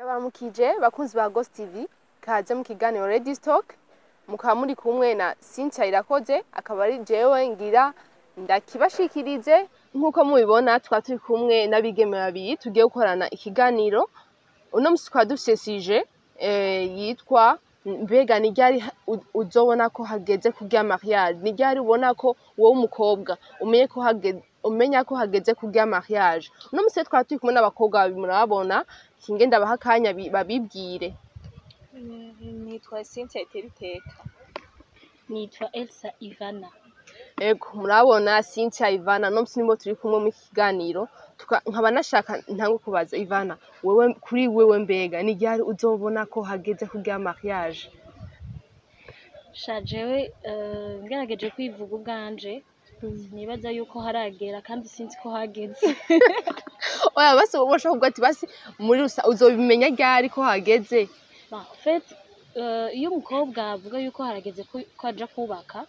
Ndabaramukije bakunzi ba ARGOS TV, kaze mu kiganiro Ready Stock, mukaba muri kumwe na Cynthia Irakoze, akaba ari jewe ngira ndakibashikirize. Nkuko mubibona twaba turi kumwe n'abigeme babiri tugiye gukorana ikiganiro. Uno musi twaba dufise sije yitwa mbega ni ryari uzobona ko hageze kurya mariage, ni ryari ubona ko wowe umukobwa umenya ko hageze kurya mariage. Uno musi twaba turi kumwe n'abakobwa babiri murababona, kinge ndabaha akanya babibwire. Nitwa Cynthia Iteriteka. Nitwa Elsa Ivana. Ego murabona Cynthia Ivana no musi nimbo turi kumwe mu kiganiro. Nkaba nashaka ntango kubaza Ivana, wewe kuri wewe mbega ni ryari uzobona ko hageze kurya mariage? Shajewe ngerageje kwivuga ubwanje, nibaza yuko haragera kandi sinzi ko hageze. Oya basi woshaka kuvuga ati basi muri uzobimenya ryari ko hageze? En fait, iyo umukobwa avuga yuko harageze kwaja kubaka,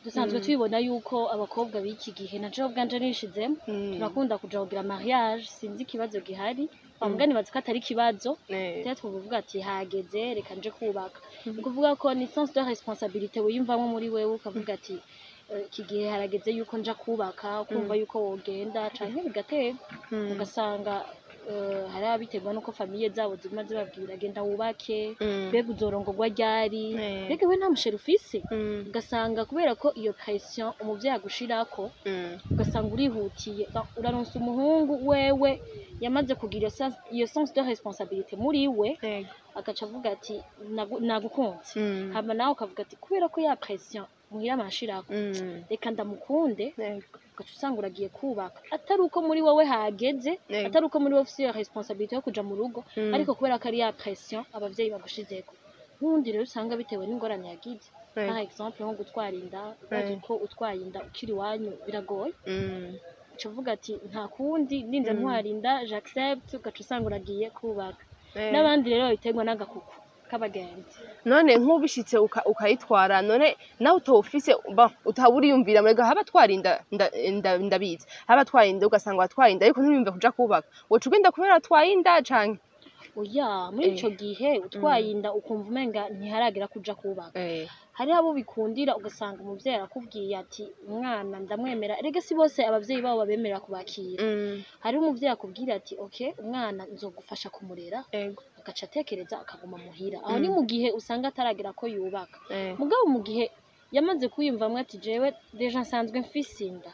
dusanzwe tubibona yuko abakobwa b'iki gihe naje ubwanje nishizemo turakunda kuja kugira mariage, sinzi ikibazo gihari. Bambwa nibaza ko atari ikibazo, peut-être uvuga ati hageze reka nje kubaka. Ukuvuga ko ni sens de responsabilité wiyumvamo muri wewe, ukavuga ati iki gihe harageze yuko nja kubaka, kumva yuko wogenda canke bigatega ugasanga hari abiterwa nuko famille zabo zima zibabwira genda wubake, mbega uzorongorwa ryari, mbega we nta mushere ufise, ugasanga kubera ko iyo pression umuvyeyi agushirako, ugasanga urihutiye uraronsa umuhungu wewe yamaze kugira iyo sens de responsabilité muri we, agaca avuga ati nagukunze, hama nawe ukavuga ati kubera ko ya pression muhira amashirako reka ndamukunde, ugaca usanga uragiye kubaka, atari uko muri wowe hageze, atari uko muri wowe ufise iyo responsabilité yo kuja mu rugo, ariko kubera ko ari ya pression abavyeyi bagushizeko. N'ubundi rero usanga bitewe n'ingorane yagize, par exemple nko gutwara inda, uzi ko utwaye inda ukiri iwanyu biragoye, uca uvuga ati nta kundi ninze ntwara inda j'accepte, ugaca usanga uragiye kubaka. N'abandi rero babiterwa n'agakuku k'abagenzi. None nk'ubishitse ukayitwara, none nawe utawufise utaburiyumvira murega habatwara inda ndabizi, habatwara inda ugasanga watwaye inda ariko ntibiyumve kuja kubaka, woca ugenda kubera watwaye inda canke? Oya, muri ico gihe utwaye inda ukumva umenga ntiharagera kuja kubaka. Hari abo bikundira ugasanga umuvyeyi arakubwiye ati umwana ndamwemera, erega si bose abavyeyi babo babemerera kubakira. Hari umuvyeyi akubwira ati okay umwana nzogufasha kumurera, agaca atekereza akaguma muhira. Aho ni mu gihe usanga ataragera ko yubaka. Mugabo mu gihe yamaze kwiyumvamwo ati jewe deja nsanzwe mfise inda,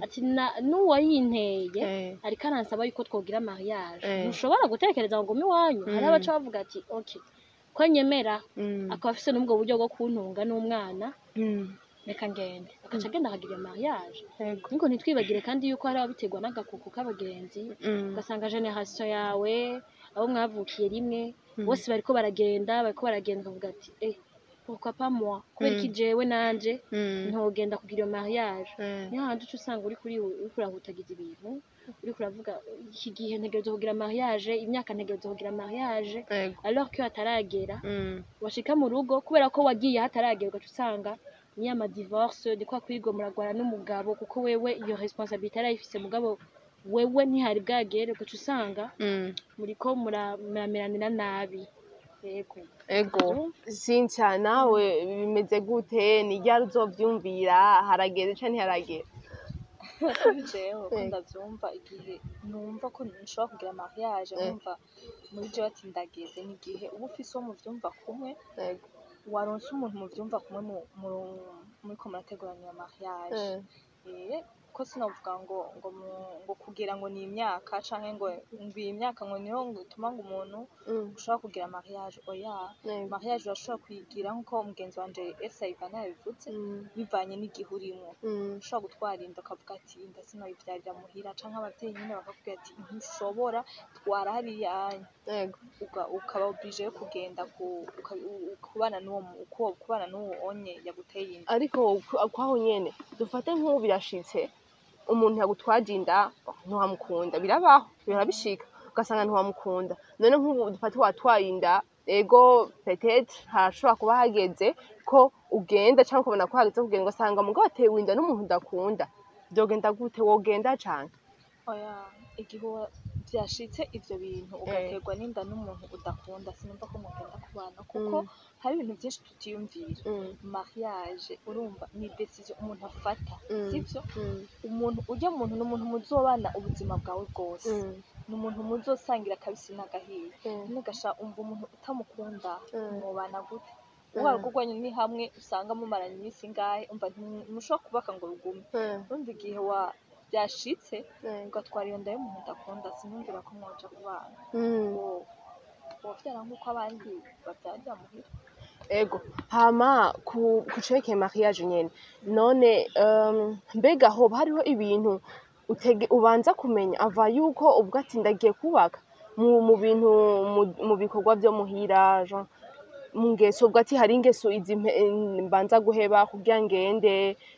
ati n'uwayinteye ariko aransaba yuko twogira mariage, ntushobora gutekereza ngo ngume iwanyu. Hari abaca bavuga ati okay ko nyemera, akaba afise n'ubwo buryo bwo kuntunga n'umwana, reka ngende, agaca agenda akagira mariage. Niko ntitwibagire kandi yuko hari ababiterwa n'agakuku k'abagenzi, ugasanga generation yawe abo mwavukiye rimwe bose bariko baragenda ukavuga ati pourquoi pas moi, kubera iki jewe nanje ntogenda kugira mariage. Niho handi uca usanga uriko urahutagiza ibintu, uriko uravuga iki gihe ntegerezwa kugira mariage, imyaka ntegerezwa kugira mariage, alors que hataragera. Washika mu rugo kubera ko wagiye hataragera, ugaca usanga ni ama divorce, ni kwa kwigomoragwana n'umugabo kuko wewe iyo responsabilité arayifise, mugabo wewe ntihari bwagere, ugaca usanga muriko murameranira nabi. Ego Cynthia, nawe bimeze gute? Ni ryari uzovyumvira harageze canke ntiharagera? Jewe ko ndavyumva igihe numva ko nshobora kugira mariage, numva muri jewe ati ndageze, ni igihe uba ufise uwo muvyumva kumwe, waronse umuntu muvyumva kumwe muriko murategurana mariage. Ko sinavuga ngo kugira ngo ni imyaka canke ngo iyi myaka ngo niho gutuma ngo umuntu ushobora kugira mariage. Oya, mariage urashobora kuyigira nkuko mugenzi wanje Elsa Ivana yabivuze, bivanye n'igihe urimwo. Ushobora gutwara inda ukavuga ati inda sinoyivyarira muhira, canke abavyeyi nyene bakakubwira ati ntushobora, twara hariya, ukaba oblige yo kugenda kubana n'uwo onye yaguteye inda. Ariko kwaho nyene dufate nk'ubu birashitse umuntu yagutwaje inda ntiwamukunda, birabaho, birabishika ugasanga ntiwamukunda. None nk'ubu dufate watwaye inda, ego peut-être harashobora kuba hageze ko ugenda canke ukabona ko hageze kugenda, ugasanga mugabo watewe inda n'umuntu udakunda, vyogenda gute? Wogenda canke? Oya, igihe vyashitse ivyo bintu ugaterwa n'inda n'umuntu udakunda sinumva ko mugenda kubana kuko hari ibintu byinshi tutiyumvira mariage urumva ni decision umuntu afata sivyo umuntu ujya muntu n'umuntu muzobana ubuzima bwawe bwose n'umuntu muzosangira kabisi n'agahiye nigasha umva umuntu utamukunda mubana gute uwarugurwanye ni hamwe usanga mumaranye iminsi ngahe umva ntimushobora kubaka ngo rugume urumva igihe wa byashitse ugatwara iyo nda y'umuntu udakunda sinumvira ko mwoja kubana wovyara nk'uko abandi bavyarira muhira ego hama kucekeye mariage nyene none mbega hoba hariho ibintu ubanza kumenya ava yuko ubwo ati ndagiye kubaka mu bintu mu bikorwa vyo muhira mu ngeso ubwo ati hari ingeso izi mbanza guheba kugira ngende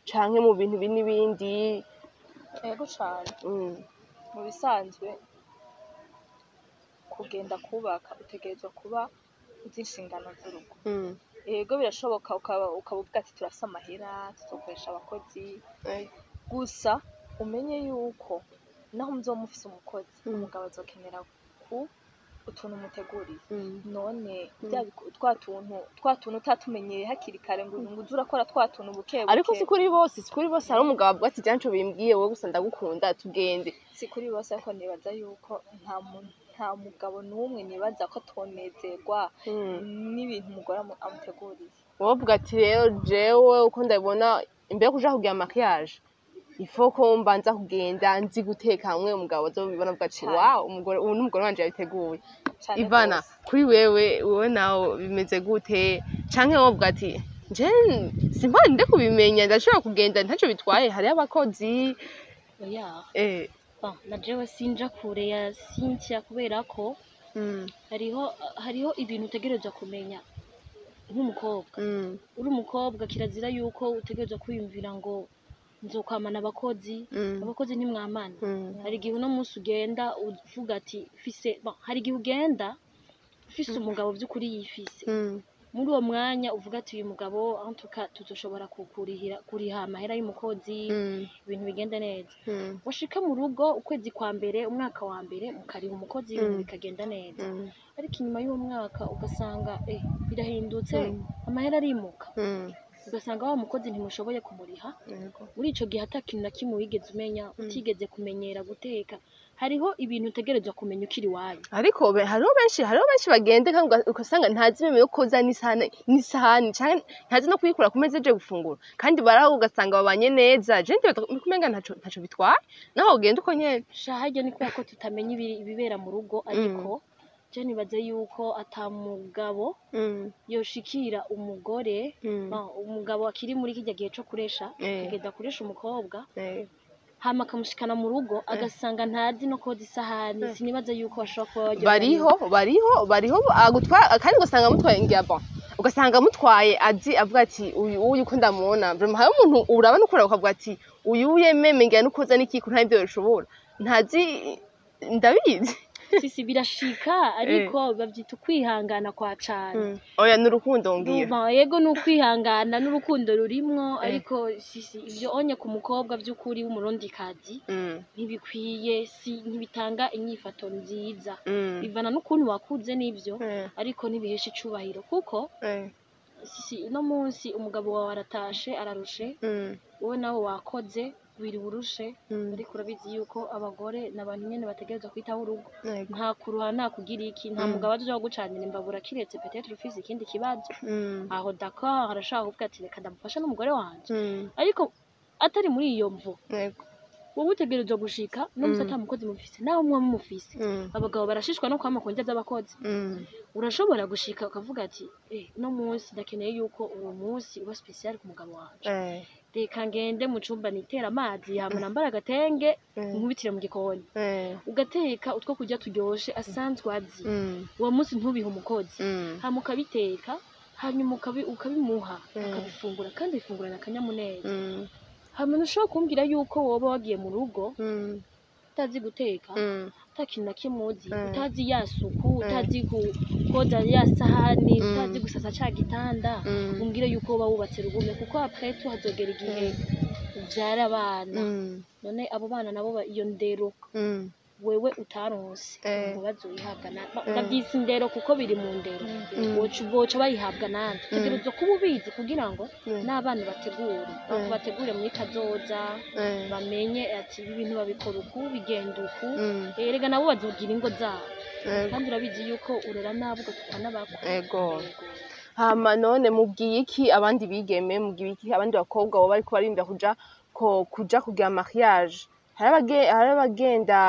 canke mu bintu n'ibindi ego cane mu bisanzwe kugenda kubaka utegerezwa kuba uzi inshingano z'urugo ego birashoboka ukavuga ati turafise amahera tuzokoresha abakozi gusa umenye yuko naho muzoba mufise umukozi umugabo azokenera utuntu muteguriye none twa tuntu utatumenyeye hakiri kare ngo uze urakora twa tuntu buke ariko si kuri bose hari umugabo avuga ati janco bimbwiye wowe gusa ndagukunda tugende si kuri bose ariko nibaza yuko nta mugabo n'umwe nibaza ko tonezerwa n'ibintu umugore amuteguriye wowe uvuga ati rero jewe uko ndabibona imbere yo kuja kugira mariage ifoko mbanza kugenda nzi guteka hamwe umugabo azobibona avuga ati wow umugore ubu n'umugore wanje yabiteguye Ivana kuri wewe nawe bimeze gute canke wowe uvuga ati je simpari nde kubimenya ndashobora kugenda ntaco bitwaye hari abakozi oya na jewe sinja kure ya Cynthia kubera ko hariho ibintu utegerezwa kumenya nk'umukobwa uri umukobwa kirazira yuko utegerezwa kwiyumvira ngo nzokwamana abakozi ntimwamana hari igihe uno munsi ugenda uvuga ati hari igihe ugenda ufise umugabo by'ukuri yifise muri uwo mwanya uvuga ati uyu mugabo tuzoshobora kuriha amahera y'umukozi ibintu bigenda neza washika mu rugo ukwezi kwa mbere umwaka wa mbere mukariha umukozi ibintu bikagenda neza ariko inyuma y'uwo mwaka ugasanga birahindutse amahera arimuka ugasanga wa mukozi ntimushoboye kumuriha muri ico gihe atakintu na kimwe wigeze umenya utigeze kumenyera guteka hariho ibintu utegerezwa kumenya ukiri wayo ariko hariho benshi bagende kandi ugasanga ntazi imwe yo koza n'isahani canke ntazi no kuyikura ku meza je gufungura kandi baraho ugasanga babanye neza je ndikumenga ntaco bitwaye naho ugenda uko nyene shaharyo ni kubera ko tutamenya ibibera mu rugo ariko je nibaze yuko atamugabo yoshikira umugore umugabo akiri muri kijya gihe co kuresha agenda kuresha umukobwa hama akamushikana mu rugo agasanga ntazi no koza isahani sinibaze yuko bashobora kuba bariho agutwara kandi ugasanga mutwaye ngiyaba ugasanga mutwaye azi avuga ati uyu uko ndamubona vraiment hari umuntu urabana ukora ukavuga ati uyu yememe ngiye no koza n'ikiko nta byo bishobora ntazi ndabizi sisi birashika ariko bavyita kwihangana kwa cane oya n'urukundo ngira yego n'ukwihangana n'urukundo rurimwo ariko sisi ivyo onye ku mukobwa by'ukuri w'umurundi kazi ntibikwiye ntibitanga inyifato nziza bivana n'ukuntu wakuze n'ivyo ariko ntibihesha icubahiro kuko sisi no munsi umugabo wawe aratashe ararushe wowe nawe wakoze biri burushe ariko urabizi yuko abagore n'abantu nyene bategerezwa kwitaho urugo nta kuruha nta kugira iki nta mugabo aje gucanira imbabura kiretse peut-être ufise ikindi kibazo aho d'accord arashaka kuvuga ati reka ndamufasha n'umugore wanje ariko atari muri iyo mvo wowe utegerezwa gushika no musata mukozi mufise naho mwa mufise abagabo barashishwa no kwama konja z'abakozi urashobora gushika ukavuga ati no munsi ndakeneye yuko uwo munsi uba special ku mugabo wanje reka ngende mu cumba nitera amazi hama nambara agatenge nkubitire mu gikoni ugateka utwo kurya turyoshe asanzwe azi uwo munsi ntubihe umukozi hama ukabiteka hanyuma ukabimuha akabifungura kandi bifungurana akanyamuneza hama ntushobora kumbwira yuko woba wagiye mu rugo utazi guteka atakintu na kimwe uzi utazi ya suku utazi koza ya sahani utazi gusasa ca gitanda umbwire yuko woba wubatse rugume kuko après hazogera igihe uvyara abana none abo bana nabo iyo ndero wewe utaronse ngo bazoyihabwa ndavyise indero kuko biri mu ndero boca bayihabwa nande tegerezwa kuba ubizi kugira ngo n'abana bategure muri kazoza bamenye ati ibi bintu babikora uku bigenda uku erega nabo bazogira ingo zabo kandi urabizi yuko urera nabo ugatukwa n'abako hama none mubwiye iki abandi bigeme mubwiye iki abandi bakobwa bo bariko barinda kuja kugira mariage hari abagenda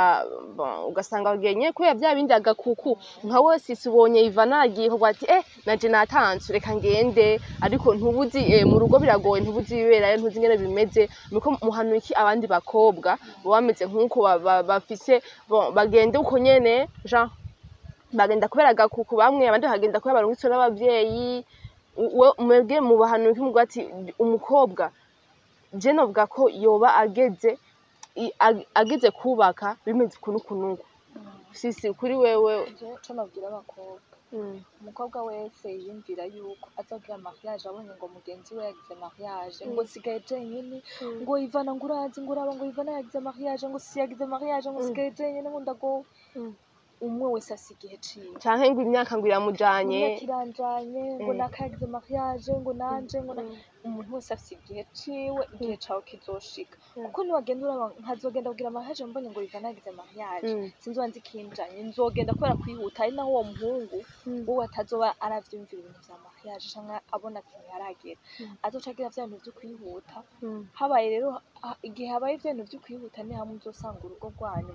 ugasanga bagenye kubera vya bindi agakuku nka wese isubonye iva nagiye kuvuga ati naje natanze reka ngende ariko ntubuzi mu rugo biragoye ntubuzi ibiberayo ntuzi ingene bimeze nuko muhanuye iki abandi bakobwa bameze nk'uko bafise bagende uko nyene Jean bagenda kubera agakuku bamwe abandi bagenda kubera barungitswe n'abavyeyi mwebwe mubahanuye iki muvuga ati umukobwa je novuga ko yoba ageze kubaka bimeze kunukunuku sisi kuri wewe cyo nabwira abakobwa umukobwa wese yiyumvira yuko azogira mariage abonye ngo mugenzi we yagize mariage ngo sigaye jenyine ngo ivana ngo urazi ngo uraba ngo ivana yagize mariage ngo si yagize mariage ngo sigaye jenyine ngo ndago umwe wese asigiye ciwe canke ngo imyaka ngo iramujanye kiranjanye ngo nakagize mariage ngo nanje ngo umuntu wese asigiye ciwe igihe cawe kizoshika kuko niwagenda uraba nkazogenda kugira mariage mbonye ngo ivana yagize mariage sinzobanza ikinjanye nzogenda kubera kwihuta ari naho uwo muhungu wowe atazoba aravyumvira ibintu vya mariage canke abona ati yaragera azoca agira vya bintu vyo kwihuta habaye rero igihe habaye ivyo bintu vyo kwihuta ni hamwe uzosanga urugo rwanyu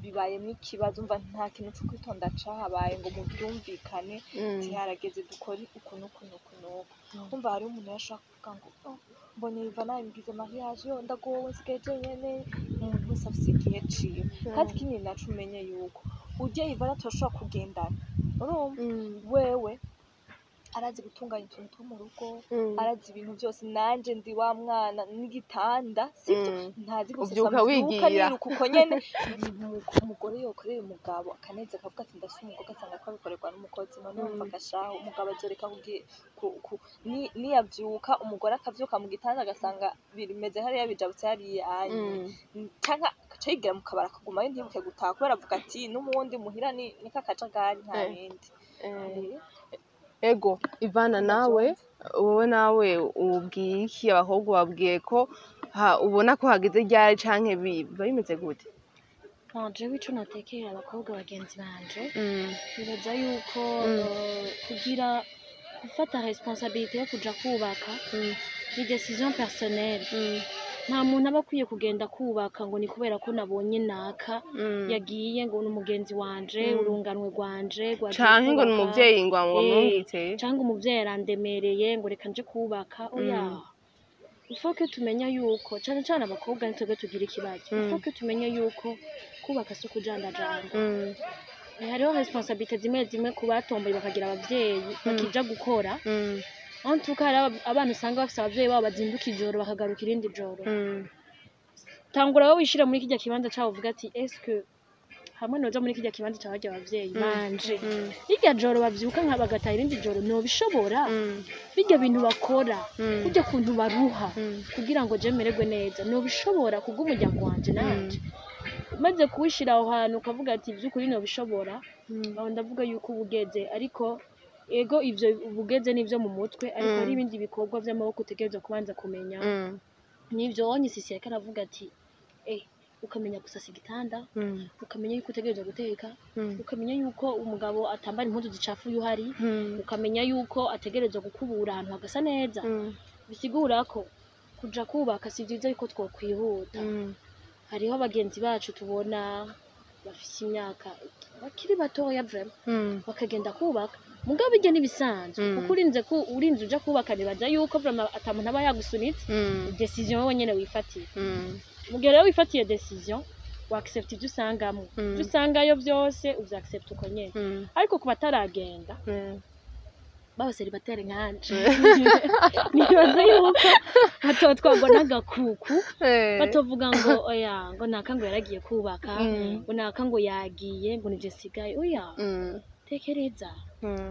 bibayemo ikibazo umva nta kintu cyo kwitonda cahabaye ngo mubyumvikane harageze dukore ukuntu umva hari umuntu yashaka kuvuga ngo mbonye ivana yagize mariage yo ndagowe sigaye jenyene umuntu wese afise igihe ciwe kandi kinini nacu umenye yuko ujye ivana turashobora kugendana wewe arazi gutunganya utuntu two mu rugo arazi ibintu byose nanje ndi wa mwana n'igitanda sivyo ntazi gusa wigira kuko nyene umugore yokoreye umugabo akaneze akavuga ati ndasuye umugabo asanga ko bikorerwa n'umukozi none umva gashaho umugabo azoreka niyavyuka umugore akavyuka mu gitanda agasanga birimeze hariya bijabutse hariya canka agaca yigira mu kabara akagumayo ntibuke gutaha kubera avuga ati n'umundi muhira ni kakajagari nta bindi ego Ivana wowe nawe ubwiye iki abakobwa babwiye ko ubona ko hageze ryari canke biba bimeze gute jewe ico natekera abakobwa bagenzi banje bibaza yuko kugira gufata responsabilité yo kuja kubaka ni décision personnelle nta muntu aba akwiye kugenda kubaka ngo ni kubera ko nabonye naka yagiye ngo n'umugenzi wanje urunganwe rwanje canke ngo n'umuvyeyi ngo amwumvitse canke umuvyeyi arandemereye ngo reka nje kubaka oya ufoke tumenya yuko cane abakobwa nitwebwe tugira ikibazo ufoke tumenya yuko kubaka si ukujandajanda hariho responsabilité zimwe ku batomboye bakagira abavyeyi bakija gukora antuka hari abana usanga bafise abavyeyi babo bazinduka ijoro bakagaruka irindi joro tangura wowe wishira muri kijya kibanza cyawo uvuga ati eske hamwe noja muri kijya kibanza cy'abajya abavyeyi banje irya joro bavyuka nka bagataha irindi joro no bishobora bijya bintu bakora kujya kuntu baruha kugira ngo je mererwe neza no bishobora kugumujya kwanje nanje maze kuwishira aho hantu ukavuga ati byukuri no bishobora aho ndavuga yuko ubugeze ariko ego ivyo ubugeze nivyo mu mutwe ariko hari ibindi bikorwa vy'amaboko utegerezwa kubanza kumenya nivyo onye sisi yake aravuga ati ukamenya gusasa igitanda ukamenya yuko utegerezwa guteka ukamenya yuko umugabo atambara impuzu zicafuye uhari ukamenya yuko ategerezwa gukubura ahantu hagasa neza bisigura ko kuja kubaka si vyiza yuko twokwihuta hariho abagenzi bacu tubona bafise imyaka bakiri batoya vraiment bakagenda kubaka mugabo bijye nibisanzwe kuko urinze uja kubaka nibaza yuko vraiment atamuntu aba yagusunitse decision wowe nyene wifatiye mugihe rero wifatiye decision wa accept ibyo usangamwe ibyo usangayo byose uvya accept uko nyene ariko kuba taragenda baba celibatere nkanje nibaza yuko batotwagwa n'agakuku batovuga ngo oya ngo naka ngo yaragiye kubaka ngo naka ngo yagiye ngo nije sigaye oya tekereza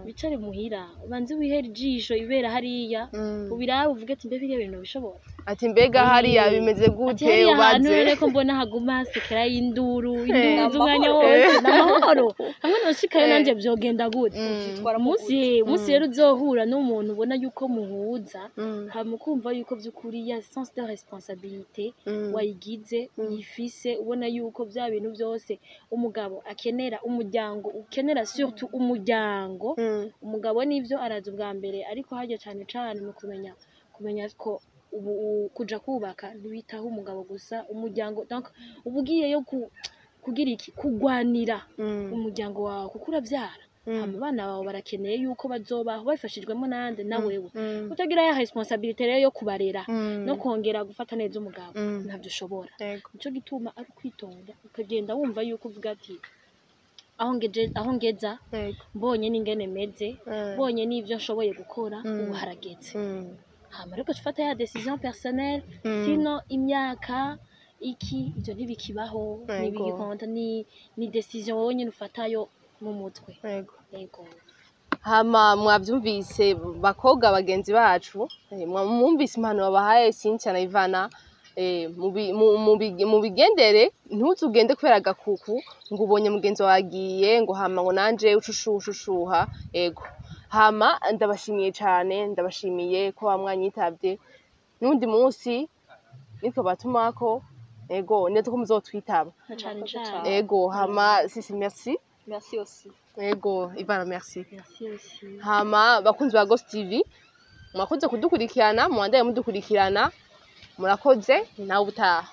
bicare muhira ubanze wihere ijisho ibera hariya ubirabe uvuge ati mbe biriya bintu bishobora ati mbega hariya bimeze gute ubaze reko mbona haguma hasekera induru umwanya wose n'amahoro hamwe noshikayo nanje vyogenda gute umunsi rero uzohura n'umuntu ubona yuko muhuza hama ukumva yuko vy'ukuri ya sens de responsabilité wayigize uyifise ubona yuko vya bintu vyose umugabo akenera umuryango ukenera surtout umuryango umugabo nivyo araza ubwa mbere ariko harya cane cane mu kumenya ko kuja kubaka ntibitaho umugabo gusa umuryango donc ubugiyeyo kugira iki kugwanira umuryango wawe kuko uravyara abana bawe barakeneye yuko bazobaho bafashijwemo nande na wewe utagira ya responsabilité rero yo kubarera no kongera gufata neza umugabo ntabyo ushobora nico gituma ari kwitonda ukagenda wumva yuko uvuga ati aho ngeza mbonye n'ingene meze mbonye n'ivyo nshoboye gukora ubu harageze hama rero tufata ya décision personnelle sino imyaka iki ivyo ntibikibaho ntibigikonta ni décision wowe nyine ufatayo mu mutwe yego hama mwavyumvise bakobwa bagenzi bacu mwumvise impano babahaye Cynthia na Ivana mu bigendere ntuzugende kubera agakuku ngo ubonye mugenzi wagiye ngo hama ngo nanje ucushushuha yego hama ndabashimiye cyane ndabashimiye ko bamwanyitavye n'undi munsi nitwe batumako yego netse ko muzotwitaba yego hama sisi merci aussi yego Ivana merci aussi hama bakunzi ba ARGOS TV mwakoze kudukurikirana muwandaye mudukurikirana murakoze nawe ubutaha